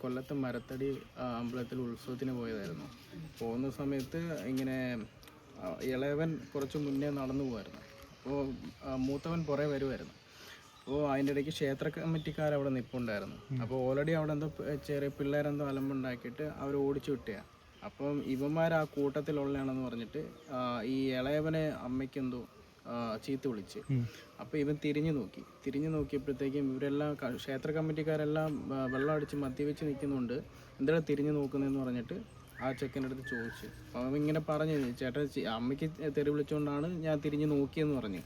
കൊല്ലത്ത് മരത്തടി അമ്പലത്തിൽ ഉത്സവത്തിന് പോയതായിരുന്നു. പോകുന്ന സമയത്ത് ഇങ്ങനെ ഇളയവൻ കുറച്ച് മുന്നേ നടന്നു പോകുമായിരുന്നു. അപ്പോൾ മൂത്തവൻ പുറകെ വരുമായിരുന്നു. അപ്പോൾ അതിൻ്റെ ഇടയ്ക്ക് ക്ഷേത്ര കമ്മിറ്റിക്കാരവിടെ നിൽപ്പുണ്ടായിരുന്നു. അപ്പോൾ ഓൾറെഡി അവിടെ എന്തോ ചെറിയ പിള്ളേരെന്തോ അലമ്പുണ്ടാക്കിയിട്ട് അവർ ഓടിച്ചു വിട്ടുകയാണ്. അപ്പം ഇവന്മാർ ആ കൂട്ടത്തിലുള്ളതാണെന്ന് പറഞ്ഞിട്ട് ഈ ഇളയവനെ അമ്മയ്ക്കെന്തോ ചീത്ത വിളിച്ച്. അപ്പോൾ ഇവൻ തിരിഞ്ഞു നോക്കിയപ്പോഴത്തേക്കും ഇവരെല്ലാം ക്ഷേത്ര കമ്മിറ്റിക്കാരെല്ലാം വെള്ളം അടിച്ച് മദ്യവെച്ച് നിൽക്കുന്നുണ്ട്. എന്താണ് തിരിഞ്ഞു നോക്കുന്നതെന്ന് പറഞ്ഞിട്ട് ആ ചെക്കൻ്റെ അടുത്ത് ചോദിച്ചു. അപ്പോൾ അവൻ ഇങ്ങനെ പറഞ്ഞു, ചേട്ടാ അമ്മയ്ക്ക് തെറി വിളിച്ചുകൊണ്ടാണ് ഞാൻ തിരിഞ്ഞ് നോക്കിയെന്ന് പറഞ്ഞു.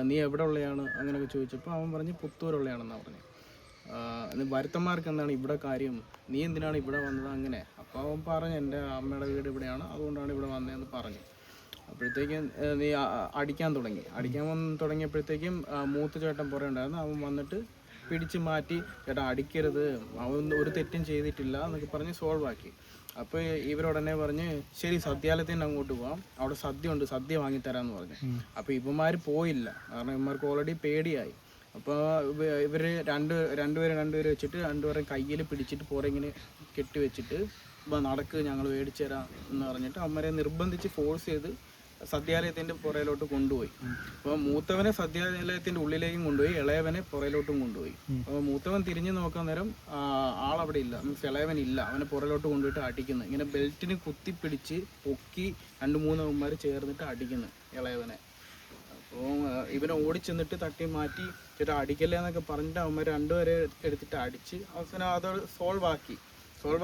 നീ എവിടെ ഉള്ളതാണ് അങ്ങനെയൊക്കെ ചോദിച്ചപ്പോൾ അവൻ പറഞ്ഞ് പുത്തൂരുള്ളതാണെന്നാണ് പറഞ്ഞു. വരുത്തന്മാർക്ക് എന്താണ് ഇവിടെ കാര്യം, നീ എന്തിനാണ് ഇവിടെ വന്നത് അങ്ങനെ. അപ്പോൾ അവൻ പറഞ്ഞു എൻ്റെ അമ്മയുടെ വീട് ഇവിടെയാണ്, അതുകൊണ്ടാണ് ഇവിടെ വന്നതെന്ന് പറഞ്ഞു. അപ്പോഴത്തേക്കും നീ അടിക്കാൻ തുടങ്ങിയപ്പോഴത്തേക്കും മൂത്ത ചേട്ടൻ പുറകെ ഉണ്ടായിരുന്നു. അവൻ വന്നിട്ട് പിടിച്ച് മാറ്റി, ചേട്ടാ അടിക്കരുത്, അവൻ ഒരു തെറ്റും ചെയ്തിട്ടില്ല എന്നൊക്കെ പറഞ്ഞ് സോൾവ് ആക്കി. അപ്പോൾ ഇവരുടനെ പറഞ്ഞ് ശരി സദ്യാലയത്തിന് അങ്ങോട്ട് പോവാം, അവിടെ സദ്യ ഉണ്ട്, സദ്യ വാങ്ങിത്തരാമെന്ന് പറഞ്ഞു. അപ്പോൾ ഇവന്മാർ പോയില്ല, കാരണം ഇവന്മാർക്ക് ഓൾറെഡി പേടിയായി. അപ്പോൾ ഇവർ രണ്ടുപേരെ വെച്ചിട്ട് രണ്ടുപേരെ കയ്യിൽ പിടിച്ചിട്ട് പുറകെ ഇങ്ങനെ കെട്ടി വെച്ചിട്ട് നടക്ക് ഞങ്ങൾ മേടിച്ചു തരാം എന്ന് പറഞ്ഞിട്ട് അവന്മാരെ നിർബന്ധിച്ച് ഫോഴ്സ് ചെയ്ത് സദ്യാലയത്തിൻ്റെ പുറയിലോട്ട് കൊണ്ടുപോയി. അപ്പോൾ മൂത്തവനെ സദ്യാലയത്തിൻ്റെ ഉള്ളിലേക്കും കൊണ്ടുപോയി, ഇളയവനെ പുറയിലോട്ടും കൊണ്ടുപോയി. അപ്പോൾ മൂത്തവൻ തിരിഞ്ഞു നോക്കാൻ നേരം ആളവിടെ ഇല്ല, മീൻസ് ഇളയവനില്ല. അവനെ പുറയിലോട്ട് കൊണ്ടുപോയിട്ട് അടിക്കുന്നു. ഇങ്ങനെ ബെൽറ്റിന് കുത്തിപ്പിടിച്ച് പൊക്കി 2-3 അവന്മാർ ചേർന്നിട്ട് അടിക്കുന്നു ഇളയവനെ. അപ്പോൾ ഇവനെ ഓടിച്ചെന്നിട്ട് തട്ടി മാറ്റി ചേട്ടാ അടിക്കല്ലേ എന്നൊക്കെ പറഞ്ഞിട്ട് അവന്മാർ രണ്ടുപേരെ എടുത്തിട്ട് അടിച്ച് അവസാനം അത് സോൾവ്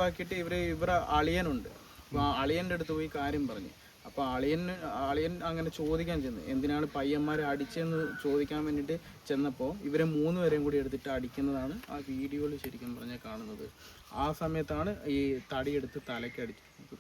ആക്കിയിട്ട് ഇവർ അളിയനുണ്ട്. അപ്പോൾ അളിയൻ്റെ അടുത്ത് പോയി കാര്യം പറഞ്ഞു. അപ്പോൾ അളിയൻ അങ്ങനെ ചോദിക്കാൻ ചെന്നു, എന്തിനാണ് പയ്യന്മാരെ അടിച്ചതെന്ന് ചോദിക്കാൻ വേണ്ടിയിട്ട് ചെന്നപ്പോൾ ഇവരെ 3 പേരെയും കൂടി എടുത്തിട്ട് അടിക്കുന്നതാണ് ആ വീഡിയോയിൽ ശരിക്കും പറഞ്ഞാൽ കാണുന്നത്. ആ സമയത്താണ് ഈ തടിയെടുത്ത് തലയ്ക്ക് അടിച്ചത്.